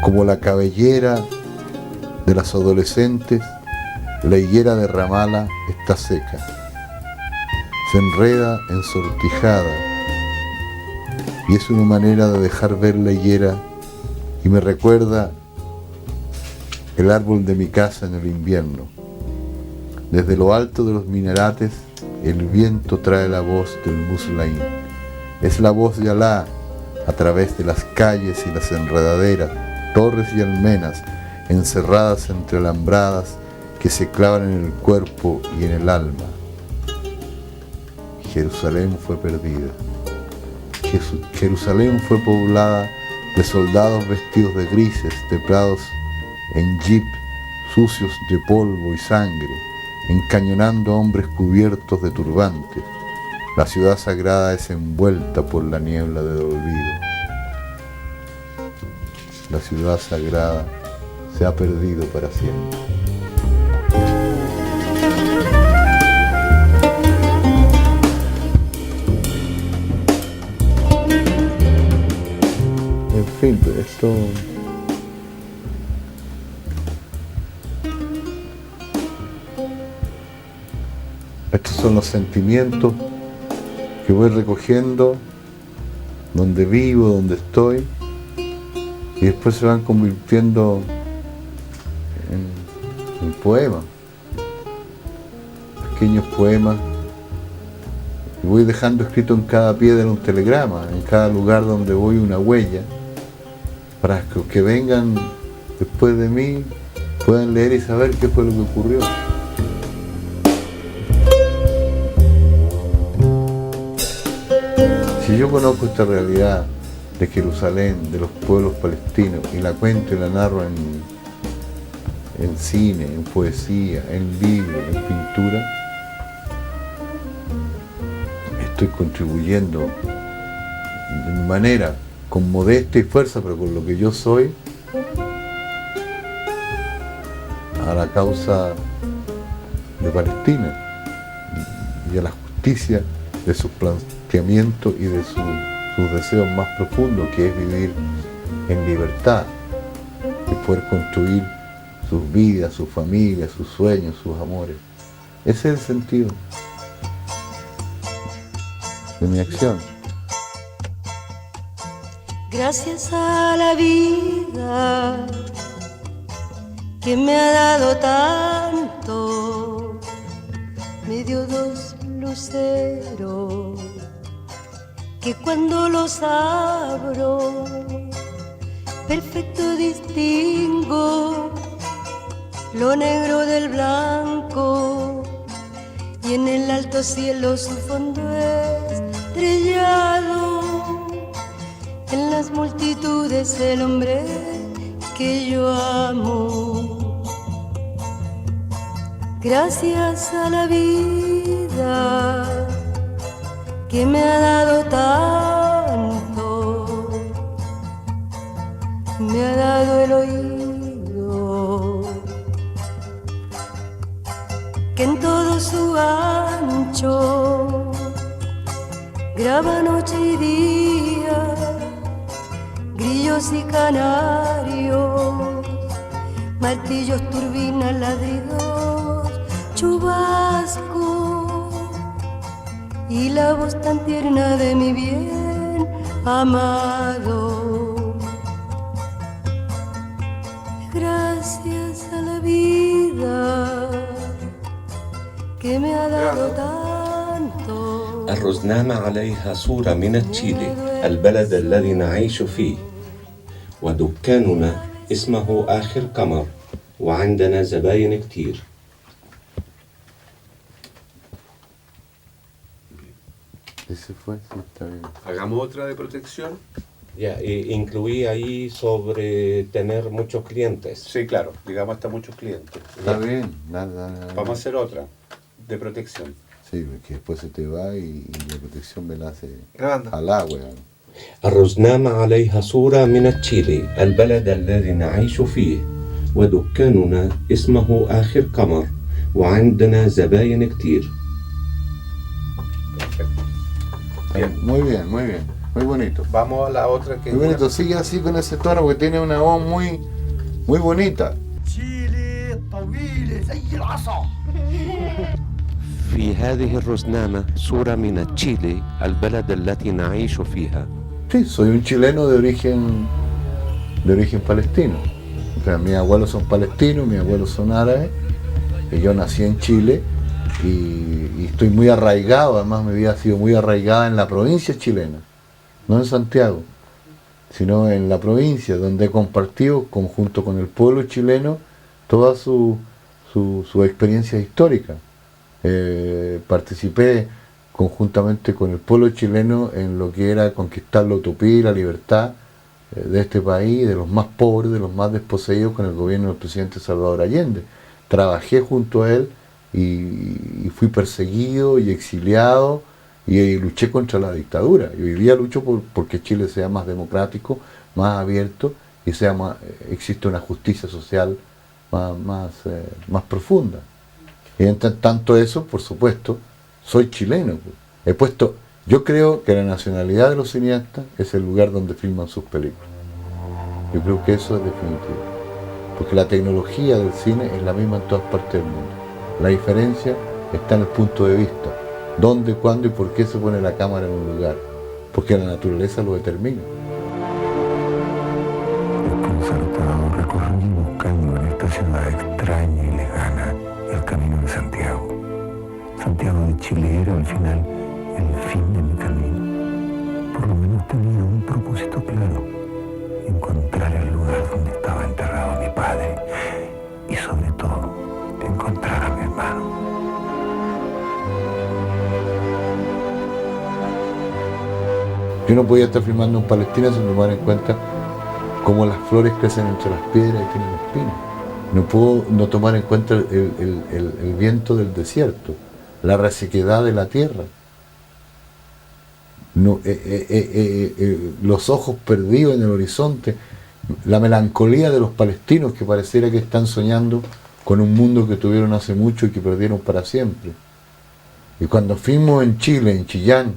Como la cabellera de las adolescentes, la higuera de Ramala está seca. Se enreda ensortijada y es una manera de dejar ver la higuera y me recuerda el árbol de mi casa en el invierno. Desde lo alto de los minarates, el viento trae la voz del Muslaim. Es la voz de Alá a través de las calles y las enredaderas, torres y almenas, encerradas entre alambradas que se clavan en el cuerpo y en el alma. Jerusalén fue perdida. Jerusalén fue poblada de soldados vestidos de grises, trepados en jeep, sucios de polvo y sangre, encañonando a hombres cubiertos de turbantes. La ciudad sagrada es envuelta por la niebla del olvido. La ciudad sagrada se ha perdido para siempre. En fin, estos son los sentimientos que voy recogiendo donde vivo, donde estoy, y después se van convirtiendo en poemas, pequeños poemas, y voy dejando escrito en cada piedra un telegrama, en cada lugar donde voy una huella, para que los que vengan después de mí puedan leer y saber qué fue lo que ocurrió. Si yo conozco esta realidad de Jerusalén, de los pueblos palestinos, y la cuento y la narro en cine, en poesía, en libros, en pintura, estoy contribuyendo de mi manera, con modestia y fuerza, pero con lo que yo soy, a la causa de Palestina y a la justicia de sus planteamientos y de sus deseos más profundos, que es vivir en libertad y poder construir sus vidas, sus familias, sus sueños, sus amores. Ese es el sentido de mi acción. Gracias a la vida que me ha dado tanto, me dio dos luceros que cuando los abro perfecto distingo lo negro del blanco, y en el alto cielo su fondo estrellado, en las multitudes el hombre que yo amo. Gracias a la vida que me ha dado tanto, me ha dado el oído que en todo su ancho graba noche y día, grillos y canarios, martillos, turbinas, ladridos, chubasco, y la voz tan tierna de mi bien amado. Gracias a la vida que me ha dado tanto. الرزنامة عليها صورة من تشيلي البلد الذي نعيش فيه، ودكاننا اسمه آخر قمر، وعندنا زباين كتير. Ese fue, sí, está bien. Hagamos otra de protección. Ya, incluí ahí sobre tener muchos clientes. Sí, claro, digamos hasta muchos clientes. Está bien, nada. Vamos a hacer otra de protección. Sí, que después se te va y la protección me la hace Grabando. al agua. الرزنامة عليها صورة من تشيلي البلد الذي نعيش فيه، ودكاننا اسمه آخر قمر، وعندنا زباين كتير. Perfecto. Bien. Muy bien, muy bien. muy bonito. Vamos a la otra que... Muy bonito, sigue así con ese tono porque tiene una voz muy, muy bonita. في هذه الرزنامة صورة من تشيلي البلد التي نعيش فيها. Sí, soy un chileno de origen palestino. O sea, mis abuelos son palestinos, mis abuelos son árabes, y yo nací en Chile y estoy muy arraigado, además mi vida ha sido muy arraigada en la provincia chilena, no en Santiago, sino en la provincia, donde he compartido junto con el pueblo chileno toda su experiencia histórica. Participé conjuntamente con el pueblo chileno en lo que era conquistar la utopía y la libertad de este país, de los más pobres, de los más desposeídos, con el gobierno del presidente Salvador Allende. Trabajé junto a él y fui perseguido y exiliado y luché contra la dictadura. Y hoy día lucho porque Chile sea más democrático, más abierto y existe una justicia social más profunda. Y entre tanto eso, por supuesto, soy chileno. Yo creo que la nacionalidad de los cineastas es el lugar donde filman sus películas. Yo creo que eso es definitivo. Porque la tecnología del cine es la misma en todas partes del mundo. La diferencia está en el punto de vista. Dónde, cuándo y por qué se pone la cámara en un lugar. Porque la naturaleza lo determina. Desconcertado, recorrí buscando en esta ciudad extraña y lejana el camino de Santiago. Santiago de Chile era al final el fin de mi camino. Por lo menos tenía un propósito claro: encontrar el lugar donde estaba enterrado mi padre y sobre todo encontrar a mi hermano. Yo no podía estar filmando en Palestina sin tomar en cuenta cómo las flores crecen entre las piedras y tienen espinas. No puedo no tomar en cuenta el viento del desierto, la resequedad de la tierra, los ojos perdidos en el horizonte, la melancolía de los palestinos que pareciera que están soñando con un mundo que tuvieron hace mucho y que perdieron para siempre. Y cuando filmo en Chile, en Chillán,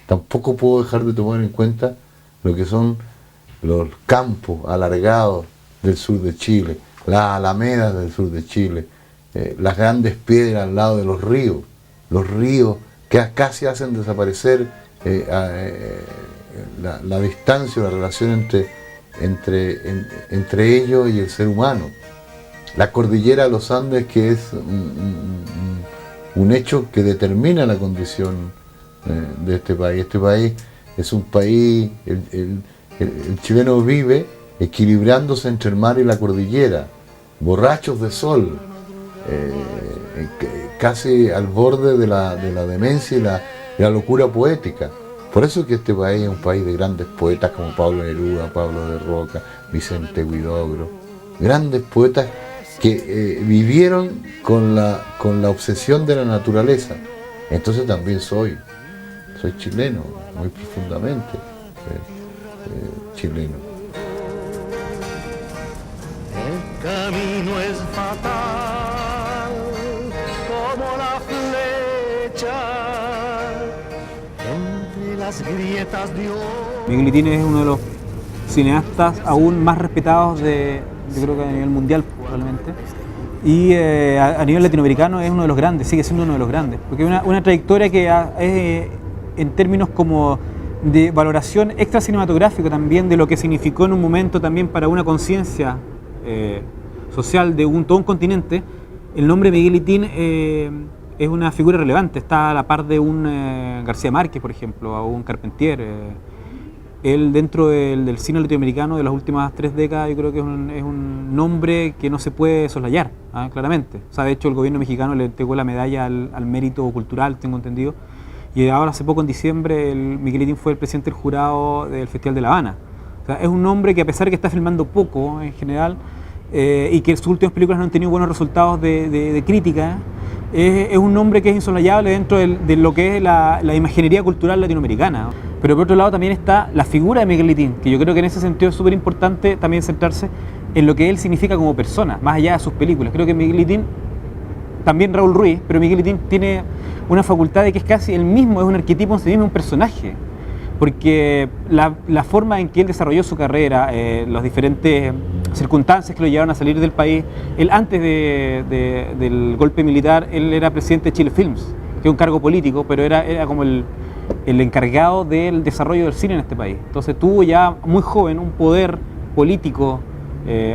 tampoco puedo dejar de tomar en cuenta lo que son los campos alargados del sur de Chile, las alamedas del sur de Chile, las grandes piedras al lado de los ríos que casi hacen desaparecer la distancia, la relación entre ellos y el ser humano. La cordillera de los Andes, que es un hecho que determina la condición de este país. Este país es un país, el chileno vive equilibrándose entre el mar y la cordillera, borrachos de sol, casi al borde de la demencia y la locura poética. Por eso es que este país es un país de grandes poetas como Pablo Neruda, Pablo de Roca, Vicente Huidobro, grandes poetas que vivieron con la obsesión de la naturaleza. Entonces también soy chileno, muy profundamente chileno. El camino es fatal como la flecha entre las grietas de oro. Miguelitín es uno de los cineastas aún más respetados yo creo que a nivel mundial probablemente, y a nivel latinoamericano es uno de los grandes, sigue siendo uno de los grandes, porque es una trayectoria que es en términos como de valoración extra cinematográfico también de lo que significó en un momento también para una conciencia social de todo un continente. El nombre Miguelitín es una figura relevante, está a la par de un García Márquez, por ejemplo, o un Carpentier. Él dentro del cine latinoamericano de las últimas 3 décadas yo creo que es un nombre que no se puede soslayar, claramente. O sea, de hecho el gobierno mexicano le entregó la medalla al mérito cultural, tengo entendido, y ahora hace poco en diciembre Miguelitín fue el presidente del jurado del Festival de La Habana. O sea, es un hombre que a pesar de que está filmando poco en general y que sus últimas películas no han tenido buenos resultados de crítica, es un nombre que es insolayable dentro de lo que es la imaginería cultural latinoamericana. Pero por otro lado también está la figura de Miguelitín, que yo creo que en ese sentido es súper importante también centrarse en lo que él significa como persona, más allá de sus películas. Creo que Miguelitín, también Raúl Ruiz, pero Miguelitín tiene una facultad de que es casi él mismo, es un arquetipo en sí mismo, un personaje. porque la forma en que él desarrolló su carrera, las diferentes circunstancias que lo llevaron a salir del país, él antes del golpe militar, él era presidente de Chile Films, que es un cargo político, pero era como el encargado del desarrollo del cine en este país. Entonces tuvo ya muy joven un poder político,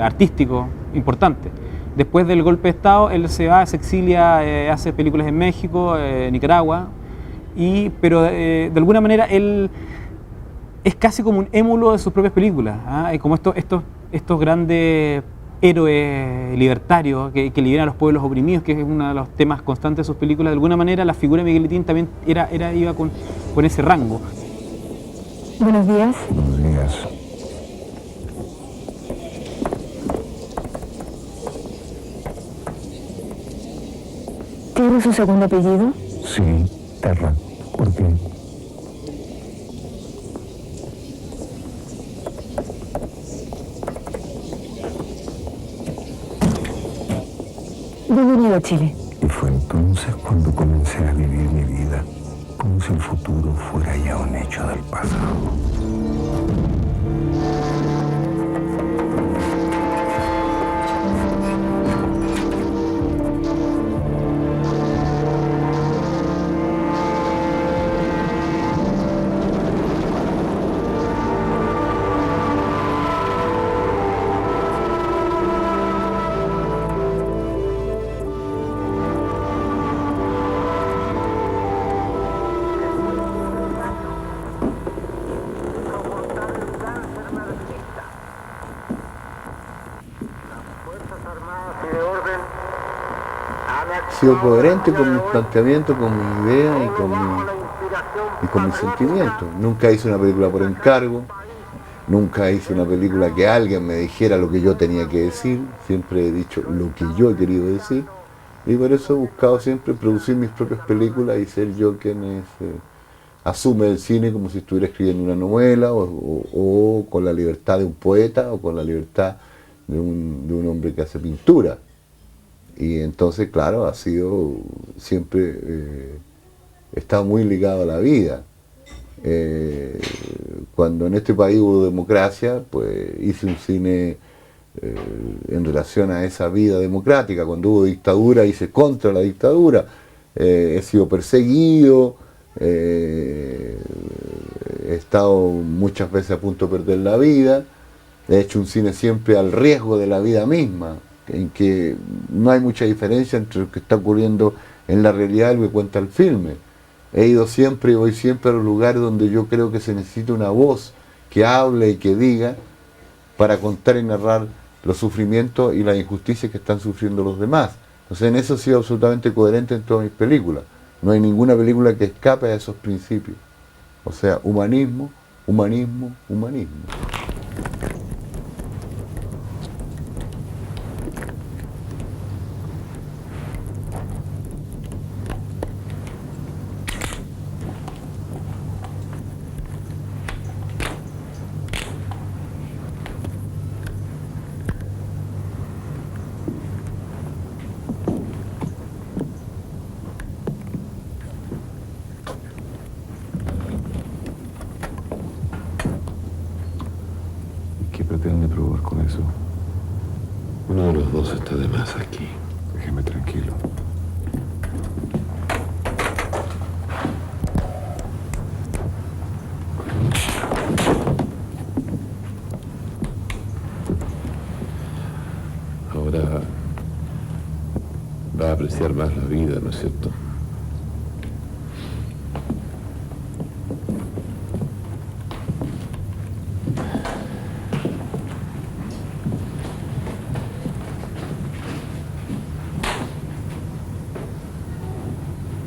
artístico importante. Después del golpe de Estado, él se va, se exilia, hace películas en México, Nicaragua, pero de alguna manera él es casi como un émulo de sus propias películas, ¿ah? Como estos grandes héroes libertarios que liberan a los pueblos oprimidos, que es uno de los temas constantes de sus películas. De alguna manera la figura de Miguelitín también iba con ese rango. Buenos días. Buenos días. ¿Tiene su segundo apellido? Sí, Terra. ¿Por qué? ¿Dónde venido a Chile? Y fue entonces cuando comencé a vivir mi vida, como si el futuro fuera ya un hecho del pasado. He sido coherente con mis planteamientos, con mis ideas y con mis sentimientos. Nunca hice una película por encargo, nunca hice una película que alguien me dijera lo que yo tenía que decir, siempre he dicho lo que yo he querido decir, y por eso he buscado siempre producir mis propias películas y ser yo quien asume el cine como si estuviera escribiendo una novela o con la libertad de un poeta o con la libertad de un hombre que hace pintura. Y entonces, claro, ha sido siempre, he estado muy ligado a la vida. Cuando en este país hubo democracia, pues hice un cine en relación a esa vida democrática. Cuando hubo dictadura, hice contra la dictadura. He sido perseguido, he estado muchas veces a punto de perder la vida. He hecho un cine siempre al riesgo de la vida misma, en que no hay mucha diferencia entre lo que está ocurriendo en la realidad y lo que cuenta el filme. He ido siempre y voy siempre a los lugares donde yo creo que se necesita una voz que hable y que diga para contar y narrar los sufrimientos y las injusticias que están sufriendo los demás. Entonces en eso he sido absolutamente coherente en todas mis películas. No hay ninguna película que escape a esos principios. O sea, humanismo, humanismo, humanismo. ¿Qué pretende probar con eso? Uno de los dos está de más aquí. Déjeme tranquilo. Ahora va a apreciar más la vida, ¿no es cierto?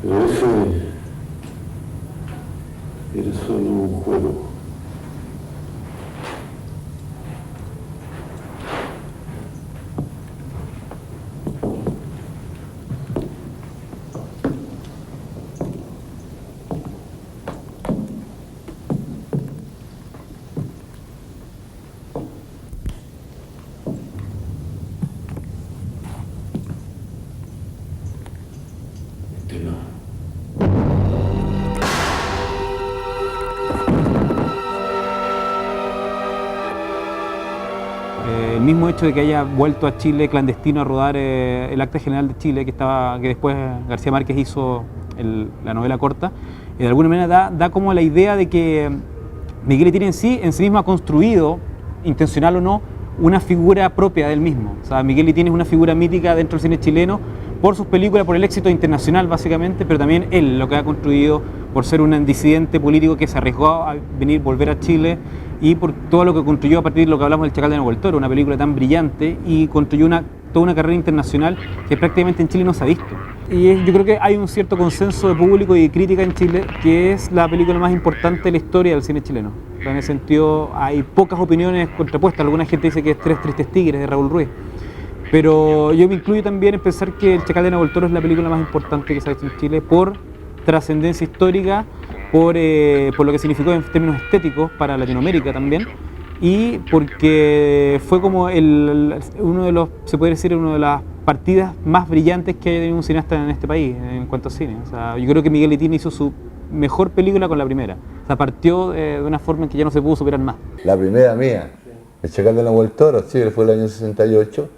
Pero ese era solo un juego. El mismo hecho de que haya vuelto a Chile clandestino a rodar el Acta General de Chile, que después García Márquez hizo la novela corta, de alguna manera da como la idea de que Miguel Letín en sí mismo ha construido, intencional o no, una figura propia del mismo. O sea, Miguel Letín es una figura mítica dentro del cine chileno por sus películas, por el éxito internacional básicamente, pero también él lo que ha construido por ser un disidente político que se arriesgó a volver a Chile, y por todo lo que construyó a partir de lo que hablamos del Chacal de Nahuel Toro, una película tan brillante, y construyó toda una carrera internacional que prácticamente en Chile no se ha visto. Y yo creo que hay un cierto consenso de público y crítica en Chile que es la película más importante de la historia del cine chileno. En ese sentido hay pocas opiniones contrapuestas. Alguna gente dice que es Tres Tristes Tigres de Raúl Ruiz, pero yo me incluyo también en pensar que el Chacal de Nahuel Toro es la película más importante que se ha hecho en Chile por trascendencia histórica, por lo que significó en términos estéticos para Latinoamérica también, y porque fue como uno de los, se puede decir, una de las partidas más brillantes que haya tenido un cineasta en este país en cuanto a cine. O sea, yo creo que Miguel Letín hizo su mejor película con la primera. O sea, partió de una forma en que ya no se pudo superar más. La primera mía, El Chacal de Nahuel Toro, sí, fue el año 68.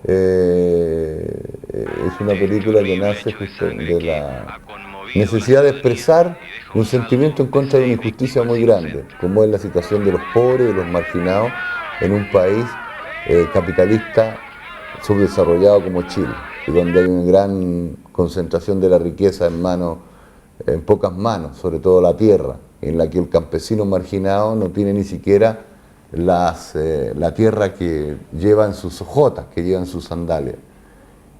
Es una película que nace justo de la necesidad de expresar un sentimiento en contra de una injusticia muy grande, como es la situación de los pobres, de los marginados, en un país capitalista subdesarrollado como Chile, y donde hay una gran concentración de la riqueza en pocas manos, sobre todo la tierra, en la que el campesino marginado no tiene ni siquiera la tierra que lleva en sus hojotas, que lleva en sus sandalias.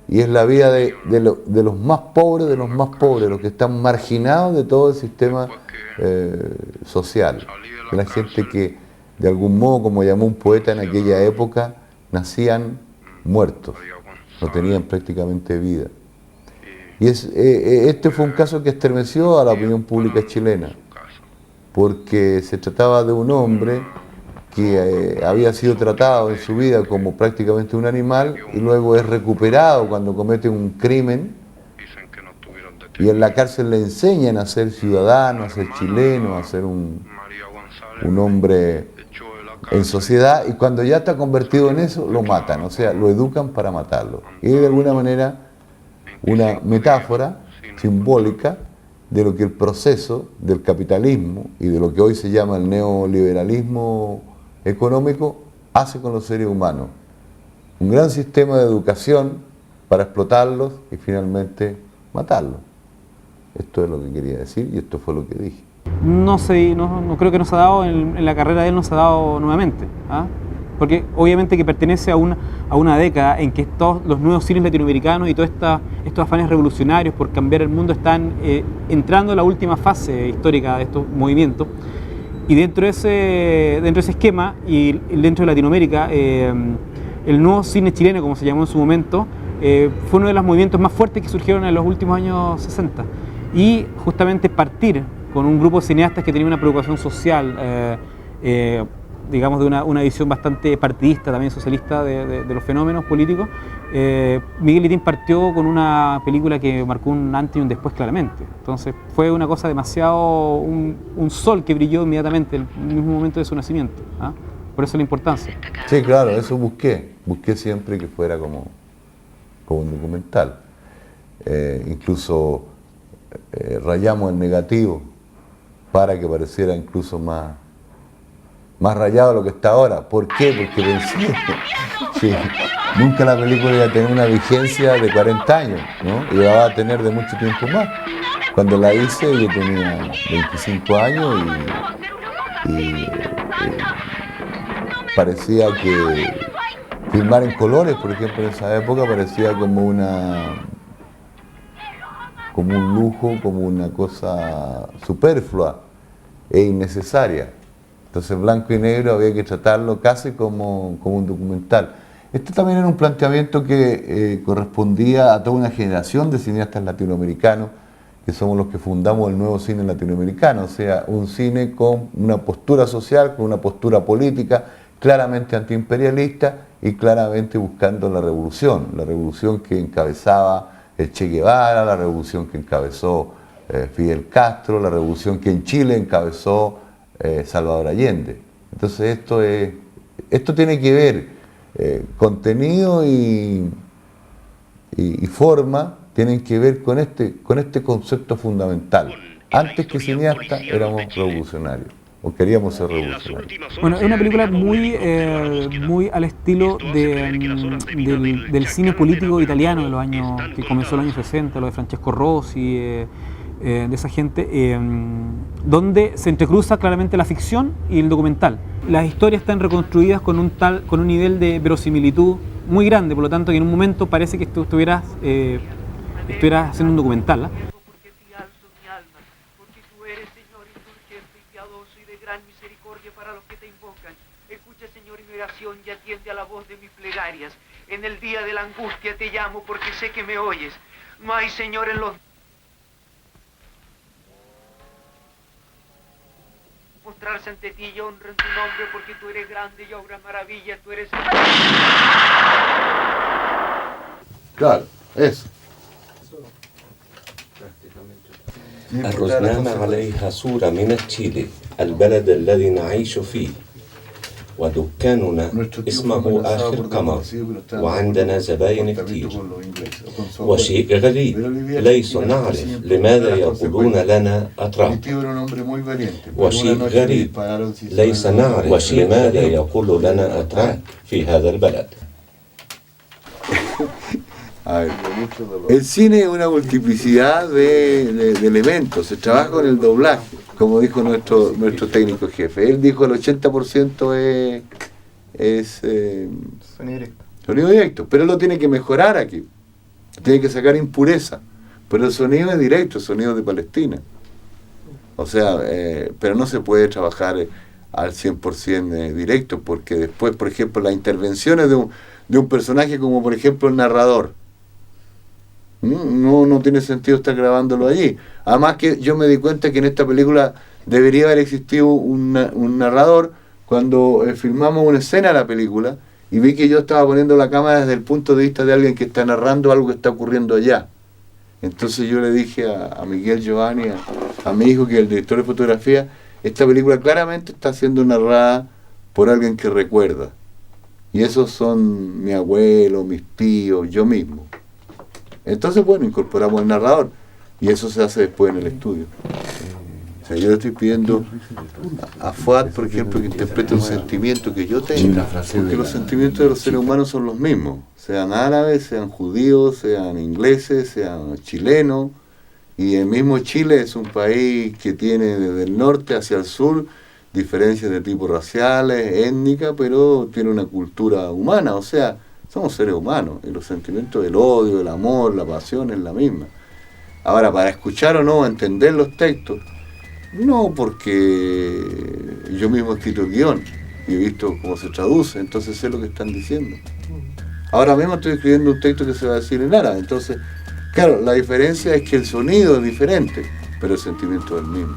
Y es la vida de los más pobres, los que están marginados de todo el sistema social. De la gente que, de algún modo, como llamó un poeta en aquella época, nacían muertos, no tenían prácticamente vida. Y este fue un caso que estremeció a la opinión pública chilena, porque se trataba de un hombre que había sido tratado en su vida como prácticamente un animal y luego es recuperado cuando comete un crimen, y en la cárcel le enseñan a ser ciudadano, a ser chileno, a ser un hombre en sociedad, y cuando ya está convertido en eso lo matan, o sea, lo educan para matarlo. Y de alguna manera una metáfora simbólica de lo que el proceso del capitalismo y de lo que hoy se llama el neoliberalismo económico hace con los seres humanos. Un gran sistema de educación para explotarlos y finalmente matarlos. Esto es lo que quería decir y esto fue lo que dije. No creo que nos ha dado, en la carrera de él nos ha dado nuevamente, ¿ah? Porque obviamente que pertenece a una década en que todos los nuevos cines latinoamericanos y todos estos afanes revolucionarios por cambiar el mundo están entrando en la última fase histórica de estos movimientos. Y dentro de ese esquema y dentro de Latinoamérica, el nuevo cine chileno, como se llamó en su momento, fue uno de los movimientos más fuertes que surgieron en los últimos años 60. Y justamente partir con un grupo de cineastas que tenía una preocupación social, digamos de una visión bastante partidista, también socialista de los fenómenos políticos, Miguel Letín partió con una película que marcó un antes y un después claramente. Entonces fue una cosa demasiado, un sol que brilló inmediatamente en el mismo momento de su nacimiento, ¿ah? Por eso la importancia. Sí, claro, eso busqué siempre que fuera como un documental. Incluso rayamos el negativo para que pareciera incluso más rayado de lo que está ahora. ¿Por qué? Porque pensé que nunca la película iba a tener una vigencia de 40 años, ¿no? Y la va a tener de mucho tiempo más. Cuando la hice yo tenía 25 años y parecía que filmar en colores, por ejemplo, en esa época parecía como un lujo, como una cosa superflua e innecesaria. Entonces blanco y negro había que tratarlo casi como un documental. Este también era un planteamiento que correspondía a toda una generación de cineastas latinoamericanos, que somos los que fundamos el nuevo cine latinoamericano, o sea, un cine con una postura social, con una postura política, claramente antiimperialista y claramente buscando la revolución que encabezaba el Che Guevara, la revolución que encabezó Fidel Castro, la revolución que en Chile encabezó Salvador Allende. Entonces esto tiene que ver contenido y forma tienen que ver con este concepto fundamental. Antes que cineasta éramos revolucionarios, o queríamos ser revolucionarios. Bueno, es una película muy al estilo del cine político italiano de los años, que comenzó en los años 60, lo de Francesco Rossi, de esa gente, donde se entrecruza claramente la ficción y el documental. Las historias están reconstruidas con un nivel de verosimilitud muy grande, por lo tanto que en un momento parece que estuvieras haciendo un documental, ¿eh? Y atiende a la voz de mis plegarias. En el día de la angustia te llamo porque sé que me oyes. No hay Señor en los... Mostrarse ante ti y honra en tu nombre porque tú eres grande y obras maravillas, tú eres... Claro, eso. الرزنامة عليها صورة من تشيلي البلد الذي نعيش فيه ودكاننا اسمه آخر قمر وعندنا زباين كتير وشيء غريب ليس نعرف لماذا يقولون لنا أتراك وشيء غريب ليس نعرف لماذا يقول لنا أتراك في هذا البلد. A ver, el cine es una multiplicidad de elementos, se trabaja con el doblaje, como dijo nuestro técnico jefe. Él dijo el 80% es sonido directo, pero él lo tiene que mejorar aquí, tiene que sacar impureza, pero el sonido es directo, el sonido de Palestina. O sea, pero no se puede trabajar al 100% directo, porque después, por ejemplo, las intervenciones de un personaje como por ejemplo el narrador, no tiene sentido estar grabándolo allí. Además que yo me di cuenta que en esta película debería haber existido un narrador cuando filmamos una escena de la película y vi que yo estaba poniendo la cámara desde el punto de vista de alguien que está narrando algo que está ocurriendo allá. Entonces yo le dije a Miguel Giovanni, a mi hijo, que es el director de fotografía, esta película claramente está siendo narrada por alguien que recuerda. Y esos son mi abuelo, mis tíos, yo mismo. Entonces, bueno, incorporamos el narrador y eso se hace después en el estudio. O sea, yo le estoy pidiendo a Fuad, por ejemplo, que interprete un sentimiento que yo tengo, porque los sentimientos de los seres humanos son los mismos, sean árabes, sean judíos, sean ingleses, sean chilenos, y el mismo Chile es un país que tiene desde el norte hacia el sur diferencias de tipo raciales, étnicas, pero tiene una cultura humana, o sea, somos seres humanos, y los sentimientos del odio, del amor, la pasión es la misma. Ahora, para escuchar o no, entender los textos, no, porque yo mismo he escrito el guión y he visto cómo se traduce, entonces sé lo que están diciendo. Ahora mismo estoy escribiendo un texto que se va a decir en árabe, entonces, claro, la diferencia es que el sonido es diferente, pero el sentimiento es el mismo.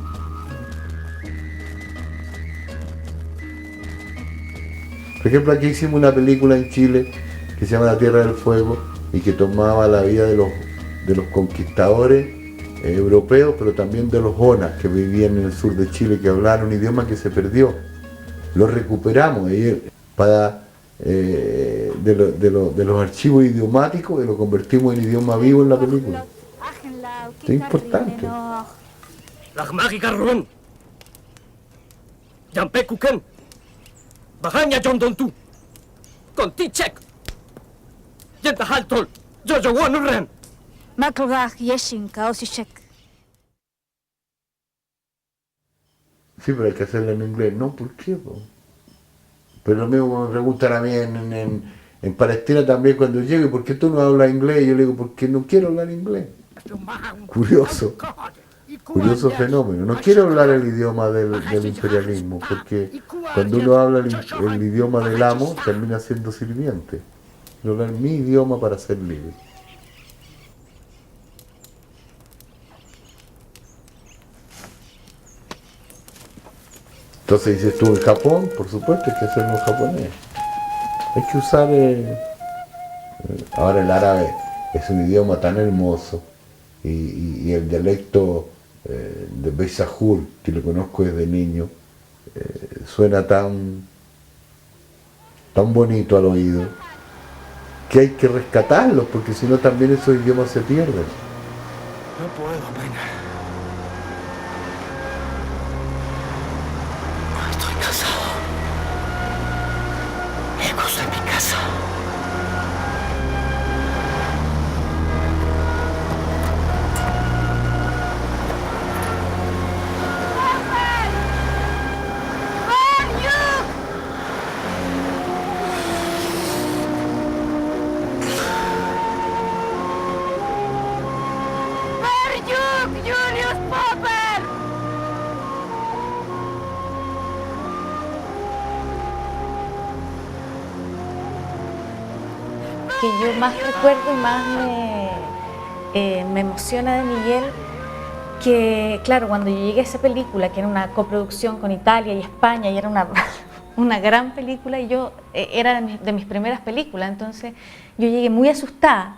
Por ejemplo, aquí hicimos una película en Chile que se llama La Tierra del Fuego y que tomaba la vida de los conquistadores europeos, pero también de los onas que vivían en el sur de Chile, que hablaban un idioma que se perdió. Lo recuperamos para de los archivos idiomáticos y lo convertimos en idioma vivo en la película. Es importante. Bahanya Jondontu, con Tichek, Yentahaltol, Jojo Wanurem. Maklugach Yeshin Kaosishek. Sí, pero hay que hacerla en inglés. No, ¿por qué? Pero lo mismo me preguntan a mí en Palestina también cuando llego, ¿por qué tú no hablas inglés? Yo le digo, porque no quiero hablar inglés. Curioso fenómeno. No quiero hablar el idioma del imperialismo, porque cuando uno habla el idioma del amo, termina siendo sirviente. Quiero hablar mi idioma para ser libre. Entonces dices tú en Japón, por supuesto hay que hacerlo en japonés. Hay que usar... ahora el árabe es un idioma tan hermoso y el dialecto de Beisahur, que lo conozco desde niño, suena tan tan bonito al oído, que hay que rescatarlos, porque si no también esos idiomas se pierden. No puedo, pena. Estoy casado. Lejos de mi casa. Julius Popper! Que yo más recuerdo y más me emociona de Miguel, que claro, cuando yo llegué a esa película, que era una coproducción con Italia y España, y era una gran película, y yo era de mis primeras películas, entonces yo llegué muy asustada.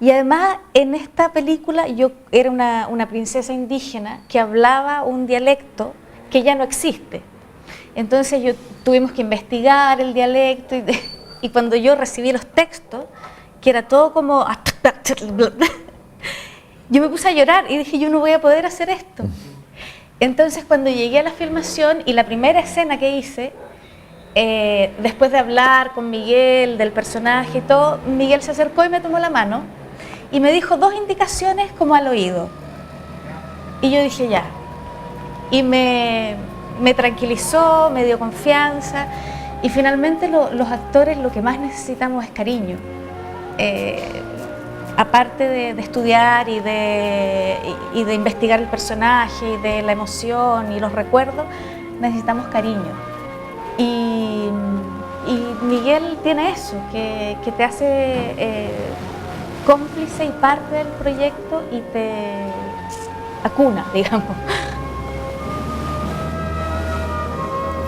Y además en esta película yo era una princesa indígena que hablaba un dialecto que ya no existe. Entonces tuvimos que investigar el dialecto y cuando yo recibí los textos, que era todo como... yo me puse a llorar y dije, yo no voy a poder hacer esto. Entonces cuando llegué a la filmación y la primera escena que hice, después de hablar con Miguel, del personaje y todo, Miguel se acercó y me tomó la mano y me dijo 2 indicaciones como al oído. Y yo dije ya. Y me tranquilizó, me dio confianza. Y finalmente los actores lo que más necesitamos es cariño. Aparte de estudiar y de investigar el personaje, y de la emoción y los recuerdos, necesitamos cariño. Y Miguel tiene eso, que te hace cómplice y parte del proyecto y te acuna, digamos.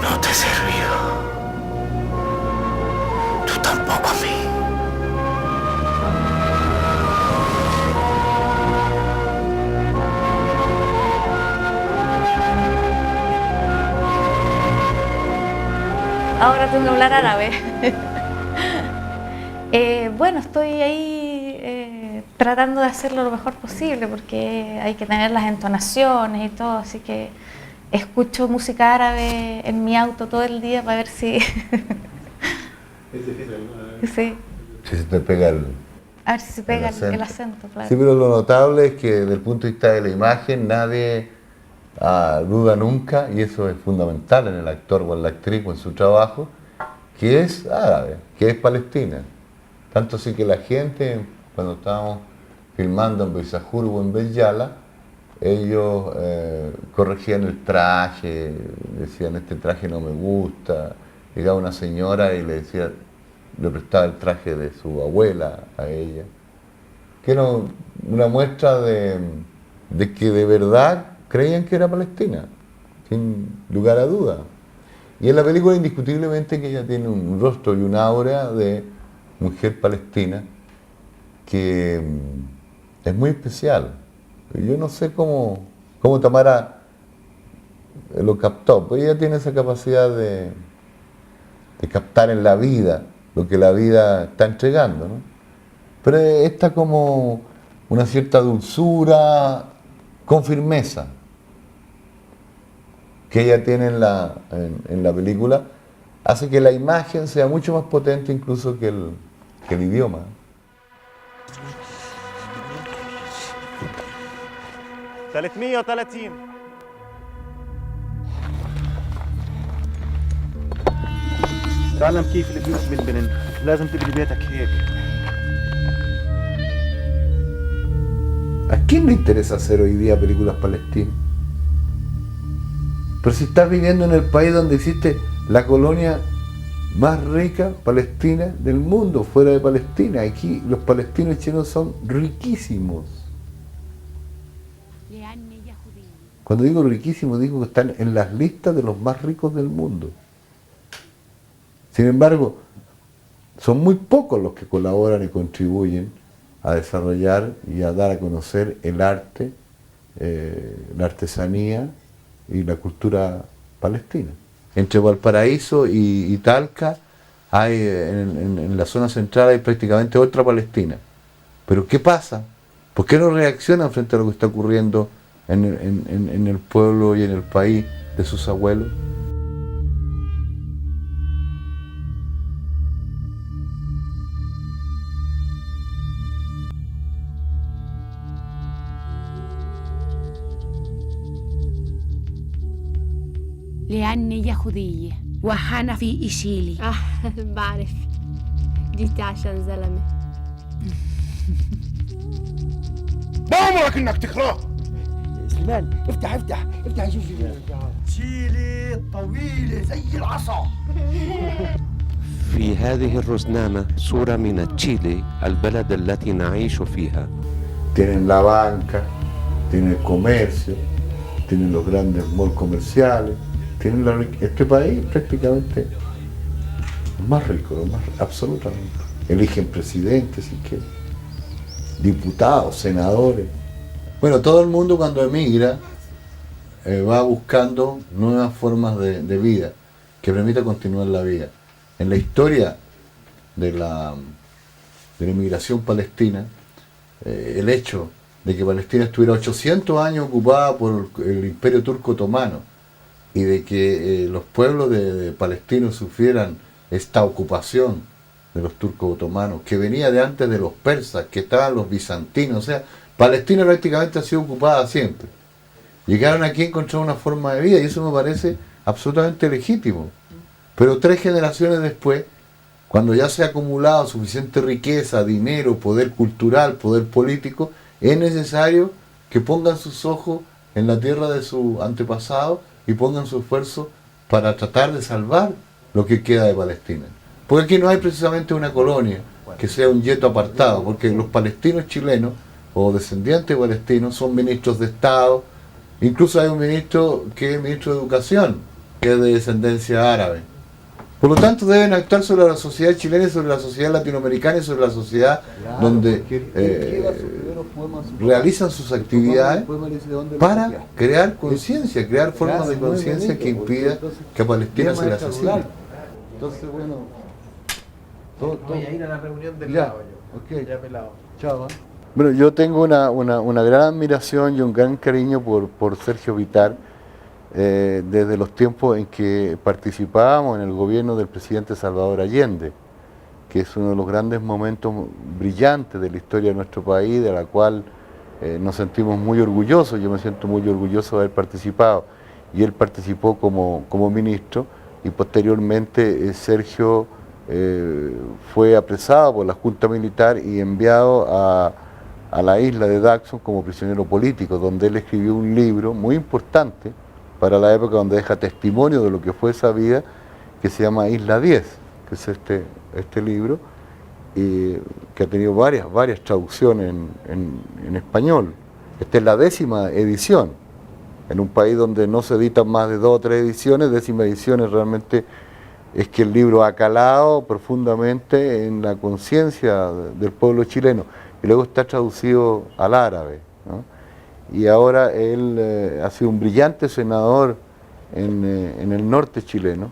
No te he servido. Tú tampoco a mí. Ahora tengo que hablar árabe. Bueno, estoy ahí tratando de hacerlo lo mejor posible porque hay que tener las entonaciones y todo, así que escucho música árabe en mi auto todo el día para ver si... ¿Es difícil, ¿no? Sí. Si se te pega a ver si se pega el acento, claro. Sí, pero lo notable es que desde el punto de vista de la imagen nadie duda nunca, y eso es fundamental en el actor o en la actriz o en su trabajo, que es árabe, que es palestina. Tanto así que la gente, cuando estábamos filmando en Beisajur o en Belyala, ellos corregían el traje, decían este traje no me gusta. Llegaba una señora y le decía, le prestaba el traje de su abuela a ella, que era una muestra de que de verdad creían que era Palestina, sin lugar a duda. Y en la película indiscutiblemente que ella tiene un rostro y un aura de mujer palestina que es muy especial. Yo no sé cómo Tamara lo captó, pues ella tiene esa capacidad de captar en la vida lo que la vida está entregando, ¿no? Pero está como una cierta dulzura con firmeza que ella tiene en la película, hace que la imagen sea mucho más potente incluso que el idioma. تعلم كيف البيوت بالبنن لازم تبني بيتك هيك. ¿A quién le interesa hacer hoy día películas palestinas? Pero si estás viviendo en el país donde existe la colonia más rica palestina del mundo, fuera de Palestina. Aquí los palestinos chinos son riquísimos. Cuando digo riquísimos, digo que están en las listas de los más ricos del mundo. Sin embargo, son muy pocos los que colaboran y contribuyen a desarrollar y a dar a conocer el arte, la artesanía y la cultura palestina. Entre Valparaíso y Talca hay en la zona central hay prácticamente otra Palestina. Pero ¿qué pasa? ¿Por qué no reaccionan frente a lo que está ocurriendo en el pueblo y en el país de sus abuelos? لأني يهودية وأنا في إشيلي. بعرف جيتي عشان زلمة. بأمرك إنك تقرأ. سليمان افتح شوف تشيلي طويلة زي العصا. في هذه الرزنامة صورة من تشيلي البلد التي نعيش فيها. Tienen la banca, tienen el comercio, tienen los grandes malls comerciales, tienen este país prácticamente el más rico, absolutamente. Eligen presidentes, si quieren, diputados, senadores. Bueno, todo el mundo cuando emigra va buscando nuevas formas de vida que permita continuar la vida. En la historia de la inmigración palestina, el hecho de que Palestina estuviera 800 años ocupada por el Imperio Turco Otomano y de que los pueblos de palestinos sufrieran esta ocupación de los turcos otomanos, que venía de antes de los persas, que estaban los bizantinos, o sea, Palestina prácticamente ha sido ocupada siempre. Llegaron aquí a encontrar una forma de vida y eso me parece absolutamente legítimo. Pero 3 generaciones después, cuando ya se ha acumulado suficiente riqueza, dinero, poder cultural, poder político, es necesario que pongan sus ojos en la tierra de su antepasado y pongan su esfuerzo para tratar de salvar lo que queda de Palestina. Porque aquí no hay precisamente una colonia que sea un yeto apartado, porque los palestinos chilenos o descendientes palestinos son ministros de Estado, incluso hay un ministro que es el ministro de Educación, que es de descendencia árabe. Por lo tanto deben actuar sobre la sociedad chilena, sobre la sociedad latinoamericana y sobre la sociedad donde realizan sus actividades para crear conciencia, crear formas de conciencia que impida que a Palestina se le asesine. Entonces, bueno, voy a ir a la reunión del lado yo. Ya pelado. Chao. Bueno, yo tengo una gran admiración y un gran cariño por Sergio Vittar, desde los tiempos en que participábamos en el gobierno del presidente Salvador Allende, que es uno de los grandes momentos brillantes de la historia de nuestro país, de la cual nos sentimos muy orgullosos. Yo me siento muy orgulloso de haber participado, y él participó como ministro, y posteriormente Sergio fue apresado por la Junta Militar y enviado a la isla de Daxon como prisionero político, donde él escribió un libro muy importante para la época, donde deja testimonio de lo que fue esa vida, que se llama Isla 10, que es este libro, y que ha tenido varias traducciones en español. Esta es la 10ª edición, en un país donde no se editan más de 2 o 3 ediciones. 10ª edición realmente es que el libro ha calado profundamente en la conciencia del pueblo chileno, y luego está traducido al árabe, ¿no? Y ahora él ha sido un brillante senador en el norte chileno,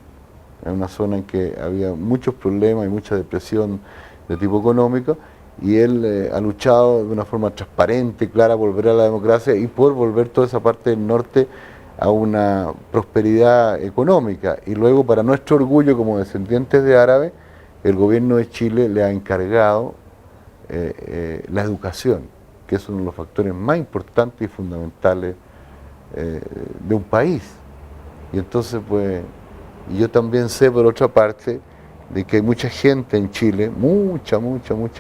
en una zona en que había muchos problemas y mucha depresión de tipo económico, y él ha luchado de una forma transparente, clara, por volver a la democracia y por volver toda esa parte del norte a una prosperidad económica. Y luego, para nuestro orgullo como descendientes de árabes, el gobierno de Chile le ha encargado la educación, que es uno de los factores más importantes y fundamentales de un país. Y entonces, pues, yo también sé, por otra parte, de que hay mucha gente en Chile, mucha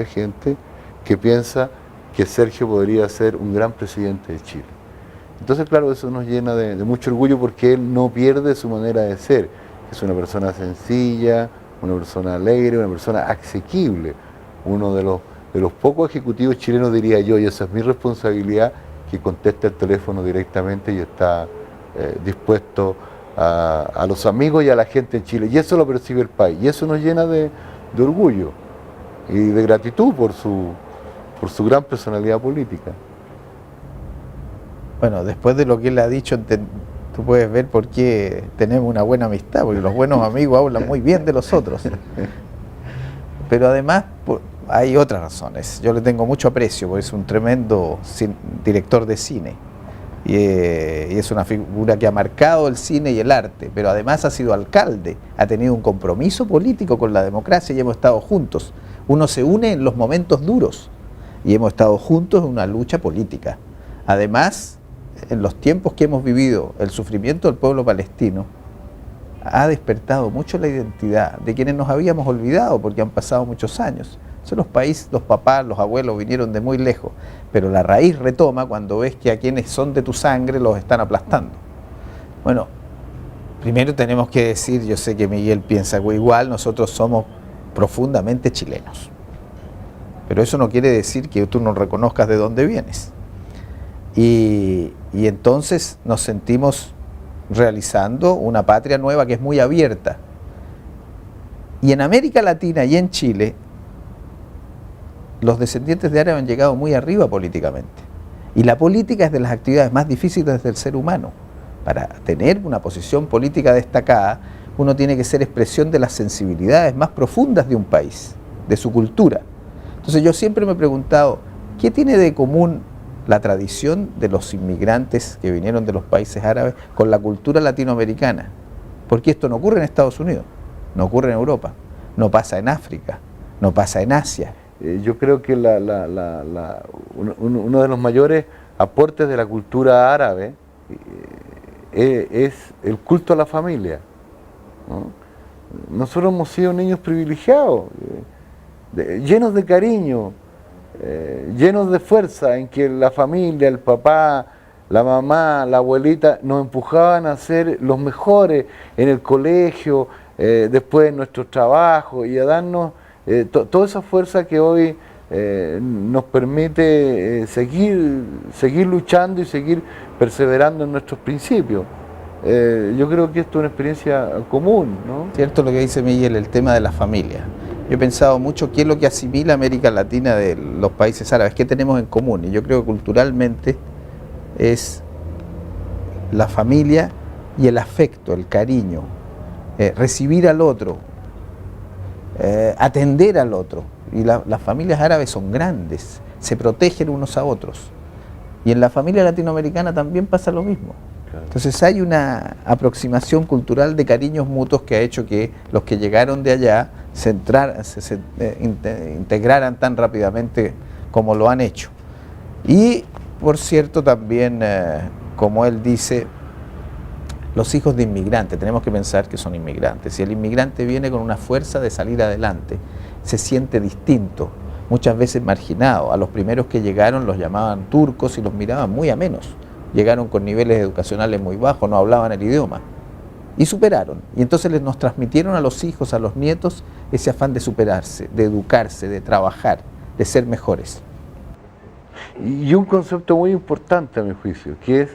gente, que piensa que Sergio podría ser un gran presidente de Chile. Entonces, claro, eso nos llena de mucho orgullo, porque él no pierde su manera de ser. Es una persona sencilla, una persona alegre, una persona asequible, uno de los pocos ejecutivos chilenos, diría yo, y esa es mi responsabilidad, que contesta el teléfono directamente y está dispuesto a los amigos y a la gente en Chile. Y eso lo percibe el país, y eso nos llena de orgullo y de gratitud por su gran personalidad política. Bueno, después de lo que él ha dicho, tú puedes ver por qué tenemos una buena amistad, porque los buenos amigos hablan muy bien de los otros. pero además hay otras razones. Yo le tengo mucho aprecio porque es un tremendo director de cine y es una figura que ha marcado el cine y el arte, pero además ha sido alcalde, ha tenido un compromiso político con la democracia y hemos estado juntos. Uno se une en los momentos duros y hemos estado juntos en una lucha política. Además, en los tiempos que hemos vivido, el sufrimiento del pueblo palestino ha despertado mucho la identidad de quienes nos habíamos olvidado porque han pasado muchos años. Son los países, los papás, los abuelos vinieron de muy lejos, pero la raíz retoma cuando ves que a quienes son de tu sangre los están aplastando. Bueno, primero tenemos que decir, yo sé que Miguel piensa igual, nosotros somos profundamente chilenos, pero eso no quiere decir que tú no reconozcas de dónde vienes. Y entonces nos sentimos realizando una patria nueva que es muy abierta. Y en América Latina y en Chile, los descendientes de árabes han llegado muy arriba políticamente. Y la política es de las actividades más difíciles del ser humano. Para tener una posición política destacada, uno tiene que ser expresión de las sensibilidades más profundas de un país, de su cultura. Entonces yo siempre me he preguntado, ¿qué tiene de común la tradición de los inmigrantes que vinieron de los países árabes con la cultura latinoamericana? Porque esto no ocurre en Estados Unidos, no ocurre en Europa, no pasa en África, no pasa en Asia. Yo creo que uno de los mayores aportes de la cultura árabe es el culto a la familia, ¿no? Nosotros hemos sido niños privilegiados, llenos de cariño, llenos de fuerza, en que la familia, el papá, la mamá, la abuelita nos empujaban a ser los mejores en el colegio, después en nuestros trabajos y a darnos toda esa fuerza que hoy nos permite seguir luchando y seguir perseverando en nuestros principios. Yo creo que esto es una experiencia común, ¿no? Cierto lo que dice Miguel, el tema de la familia. Yo he pensado mucho qué es lo que asimila América Latina de los países árabes, qué tenemos en común, y yo creo que culturalmente es la familia y el afecto, el cariño, recibir al otro, atender al otro. Y las familias árabes son grandes, se protegen unos a otros. Y en la familia latinoamericana también pasa lo mismo. Entonces hay una aproximación cultural de cariños mutuos que ha hecho que los que llegaron de allá se integraran tan rápidamente como lo han hecho. Y por cierto también, como él dice, los hijos de inmigrantes, tenemos que pensar que son inmigrantes. Si el inmigrante viene con una fuerza de salir adelante, se siente distinto, muchas veces marginado. A los primeros que llegaron los llamaban turcos y los miraban muy a menos. Llegaron con niveles educacionales muy bajos, no hablaban el idioma. Y superaron. Y entonces nos transmitieron a los hijos, a los nietos, ese afán de superarse, de educarse, de trabajar, de ser mejores. Y un concepto muy importante a mi juicio, que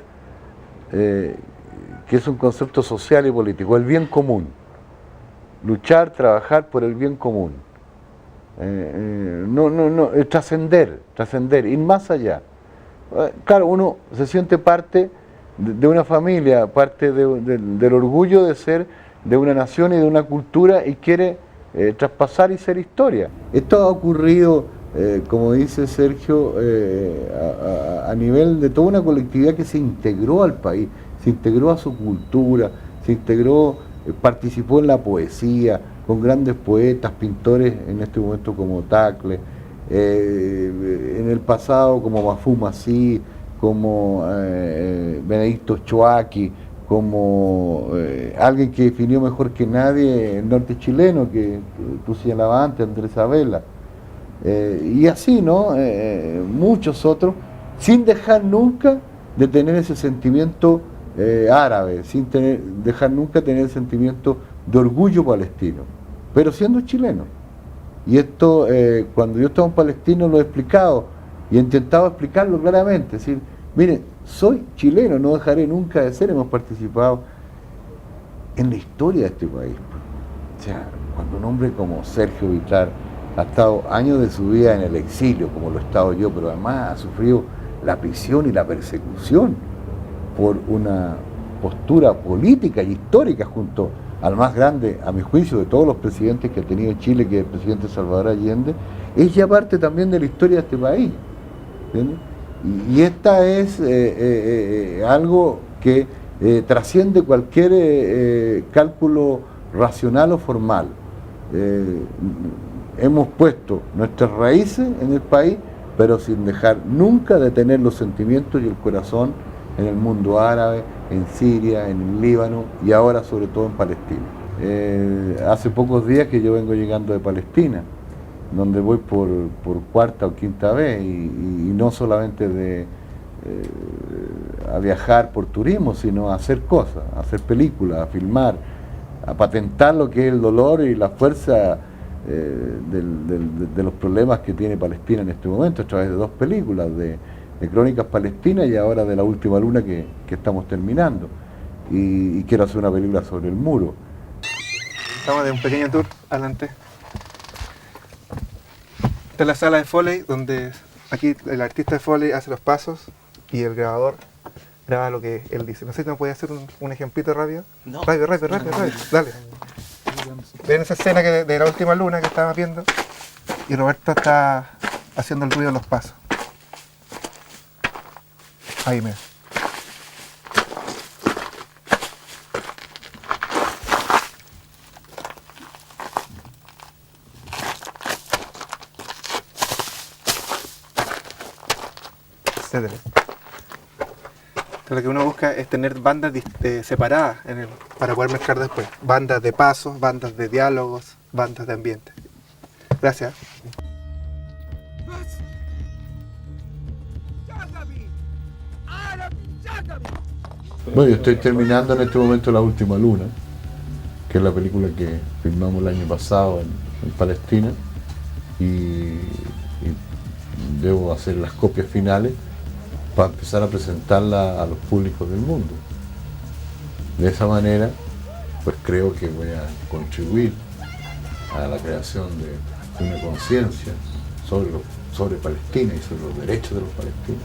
es un concepto social y político, el bien común. Luchar, trabajar por el bien común. Trascender, ir más allá. Claro, uno se siente parte de una familia, parte del orgullo de ser de una nación y de una cultura y quiere traspasar y ser historia. Esto ha ocurrido, como dice Sergio, a nivel de toda una colectividad que se integró al país, se integró a su cultura, se integró, participó en la poesía, con grandes poetas, pintores en este momento como Tacle, en el pasado como Mafú Masí, como Benedicto Choaki, como alguien que definió mejor que nadie el norte chileno, que tú señalabas antes, Andrés Abela, y así, ¿no? Muchos otros, sin dejar nunca de tener ese sentimiento árabe, sin dejar nunca de tener el sentimiento de orgullo palestino, pero siendo chileno. Y esto, cuando yo estaba en Palestina, lo he explicado y he intentado explicarlo claramente, es decir, miren, soy chileno, no dejaré nunca de ser, hemos participado en la historia de este país. O sea, cuando un hombre como Sergio Vitlar ha estado años de su vida en el exilio, como lo he estado yo, pero además ha sufrido la prisión y la persecución por una postura política y histórica junto al más grande, a mi juicio, de todos los presidentes que ha tenido Chile, que es el presidente Salvador Allende, es ya parte también de la historia de este país. ¿Entiendes? Y esta es algo que trasciende cualquier cálculo racional o formal. Hemos puesto nuestras raíces en el país, pero sin dejar nunca de tener los sentimientos y el corazón en el mundo árabe, en Siria, en el Líbano y ahora sobre todo en Palestina. Hace pocos días que yo vengo llegando de Palestina, donde voy por cuarta o quinta vez y no solamente a viajar por turismo, sino a hacer cosas, a hacer películas, a filmar, a patentar lo que es el dolor y la fuerza de los problemas que tiene Palestina en este momento, a través de 2 películas, de Crónicas Palestinas y ahora de La Última Luna que estamos terminando. Y quiero hacer una película sobre el muro. Estamos de un pequeño tour adelante. Esta es la sala de Foley, donde aquí el artista de Foley hace los pasos y el grabador graba lo que él dice. No sé si me puede hacer un ejemplito rápido. No. Rápido, dale. Ven esa escena de La Última Luna que estábamos viendo y Roberto está haciendo el ruido de los pasos. Ahí me. Entonces, lo que uno busca es tener bandas separadas para poder mezclar después. Bandas de pasos, bandas de diálogos, bandas de ambiente. Gracias. Bueno, yo estoy terminando en este momento La Última Luna, que es la película que filmamos el año pasado en Palestina, y debo hacer las copias finales para empezar a presentarla a los públicos del mundo. De esa manera, pues creo que voy a contribuir a la creación de una conciencia sobre Palestina y sobre los derechos de los palestinos.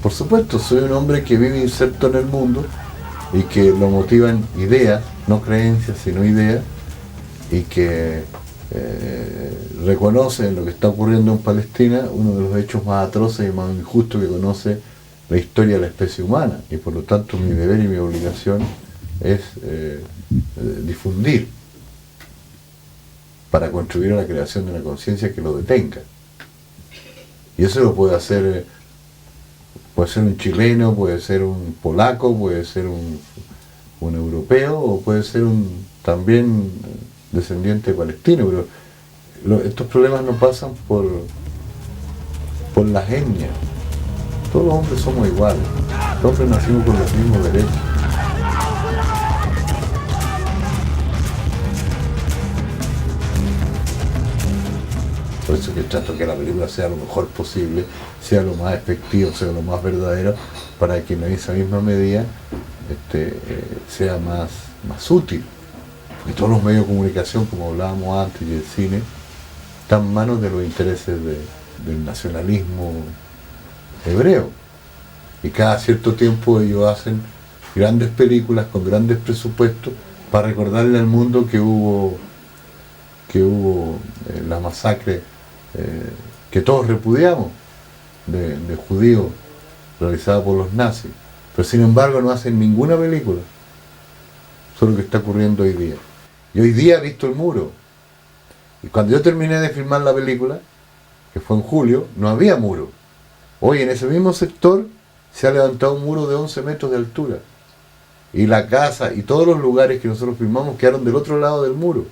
Por supuesto, soy un hombre que vive inserto en el mundo y que lo motivan ideas, no creencias, sino ideas, y que reconoce en lo que está ocurriendo en Palestina uno de los hechos más atroces y más injustos que conoce la historia de la especie humana, y por lo tanto mi deber y mi obligación es difundir para contribuir a la creación de una conciencia que lo detenga. Y eso lo puede ser un chileno, puede ser un polaco, puede ser un europeo, o puede ser también descendiente palestino, pero estos problemas no pasan por las etnias. Todos los hombres somos iguales, los hombres nacimos con los mismos derechos. Por eso que trato que la película sea lo mejor posible, sea lo más efectivo, sea lo más verdadero, para que en esa misma medida sea más útil. Porque todos los medios de comunicación, como hablábamos antes, y el cine, están en manos de los intereses del nacionalismo hebreo. Y cada cierto tiempo ellos hacen grandes películas con grandes presupuestos para recordarle al mundo que hubo la masacre que todos repudiamos de judíos realizada por los nazis. Pero sin embargo no hacen ninguna película sobre lo que está ocurriendo hoy día. Y hoy día he visto el muro. Y cuando yo terminé de filmar la película, que fue en julio, no había muro. Hoy en ese mismo sector se ha levantado un muro de 11 metros de altura. Y la casa y todos los lugares que nosotros filmamos quedaron del otro lado del muro.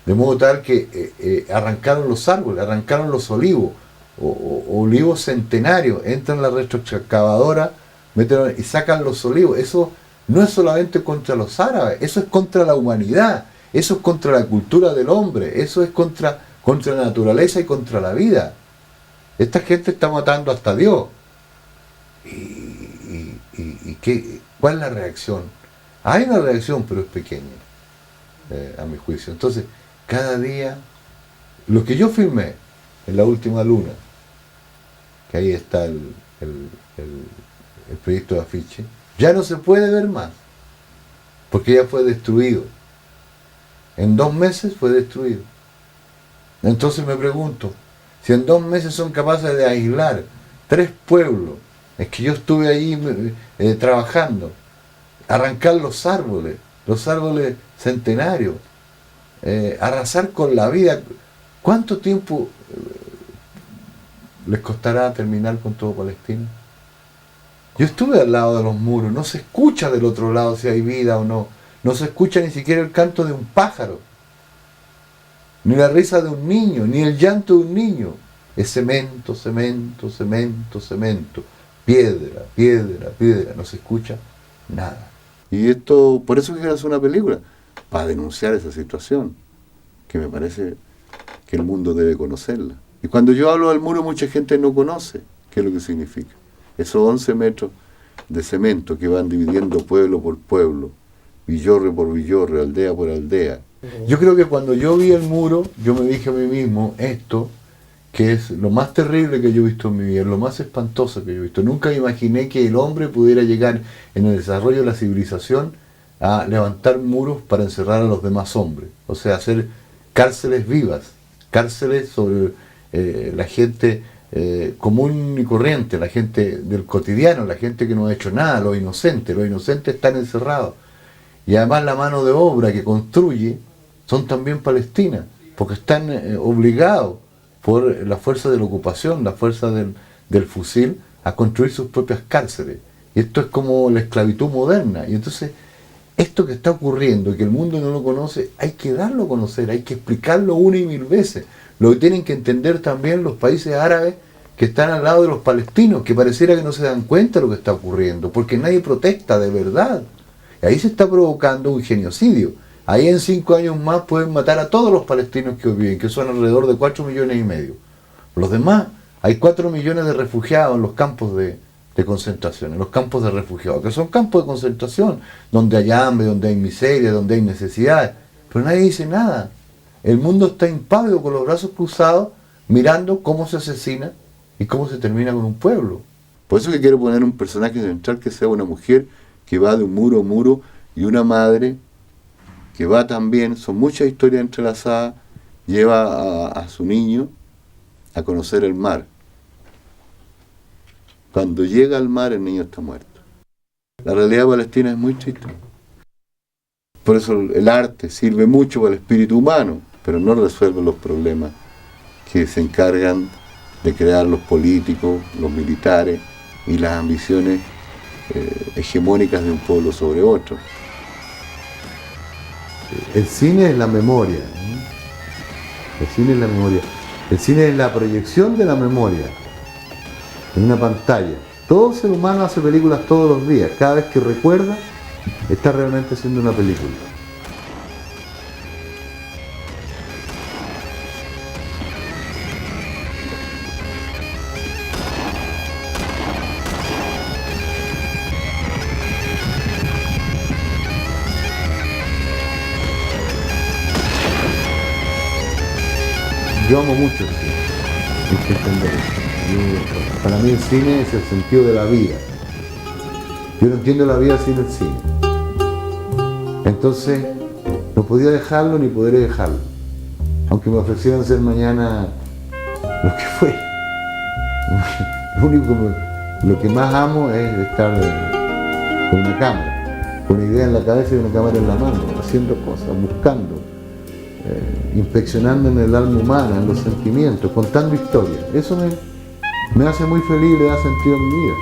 De modo tal que arrancaron los árboles, arrancaron los olivos, olivos centenarios, entran en la retroexcavadora, y sacan los olivos. Eso no es solamente contra los árabes, eso es contra la humanidad, eso es contra la cultura del hombre, eso es contra la naturaleza y contra la vida. Esta gente está matando hasta Dios. ¿Cuál es la reacción? Hay una reacción, pero es pequeña, a mi juicio. Entonces, cada día, lo que yo filmé en La Última Luna, que ahí está el proyecto de afiche, ya no se puede ver más, porque ya fue destruido en 2 meses fue destruido. Entonces me pregunto, si en 2 meses son capaces de aislar 3 pueblos, es que yo estuve ahí trabajando, arrancar los árboles centenarios, arrasar con la vida, ¿cuánto tiempo les costará terminar con todo Palestina? Yo estuve al lado de los muros, no se escucha del otro lado si hay vida o no, no se escucha ni siquiera el canto de un pájaro, ni la risa de un niño, ni el llanto de un niño. Es cemento, cemento, cemento, cemento, piedra, piedra, piedra, no se escucha nada. Y esto, por eso quiero hacer una película, para denunciar esa situación, que me parece que el mundo debe conocerla. Y cuando yo hablo del muro, mucha gente no conoce qué es lo que significa. Esos 11 metros de cemento que van dividiendo pueblo por pueblo, villorre por villorre, aldea por aldea. Yo creo que cuando yo vi el muro, yo me dije a mí mismo, esto, que es lo más terrible que yo he visto en mi vida, lo más espantoso que yo he visto. Nunca imaginé que el hombre pudiera llegar en el desarrollo de la civilización a levantar muros para encerrar a los demás hombres. O sea, hacer cárceles vivas, cárceles sobre la gente común y corriente, la gente del cotidiano, la gente que no ha hecho nada, los inocentes están encerrados. Y además la mano de obra que construye son también palestinas, porque están obligados por la fuerza de la ocupación, la fuerza del fusil, a construir sus propias cárceles. Y esto es como la esclavitud moderna. Y entonces, esto que está ocurriendo y que el mundo no lo conoce, hay que darlo a conocer, hay que explicarlo 1 y 1000 veces. Lo que tienen que entender también los países árabes que están al lado de los palestinos, que pareciera que no se dan cuenta de lo que está ocurriendo, porque nadie protesta de verdad. Y ahí se está provocando un genocidio. Ahí en 5 años más pueden matar a todos los palestinos que hoy viven, que son alrededor de 4,5 millones. Los demás, hay 4 millones de refugiados en los campos de concentración, en los campos de refugiados, que son campos de concentración, donde hay hambre, donde hay miseria, donde hay necesidades. Pero nadie dice nada. El mundo está impávido con los brazos cruzados, mirando cómo se asesina y cómo se termina con un pueblo. Por eso que quiero poner un personaje central que sea una mujer que va de un muro a muro y una madre que va también, son muchas historias entrelazadas, lleva a su niño a conocer el mar. Cuando llega al mar, el niño está muerto. La realidad palestina es muy triste. Por eso el arte sirve mucho para el espíritu humano, pero no resuelve los problemas que se encargan de crear los políticos, los militares y las ambiciones hegemónicas de un pueblo sobre otro. El cine es la memoria. El cine es la memoria. El cine es la proyección de la memoria en una pantalla. Todo ser humano hace películas todos los días. Cada vez que recuerda, está realmente haciendo una película. Yo amo mucho el cine, hay que entender eso. Para mí el cine es el sentido de la vida. Yo no entiendo la vida sin el cine. Entonces, no podía dejarlo ni podré dejarlo. Aunque me ofrecieran ser mañana lo que fue. Lo que más amo es estar con una cámara, con una idea en la cabeza y una cámara en la mano, haciendo cosas, buscando. Inspeccionando en el alma humana, en los sentimientos, contando historias. Eso me hace muy feliz y le da sentido a mi vida.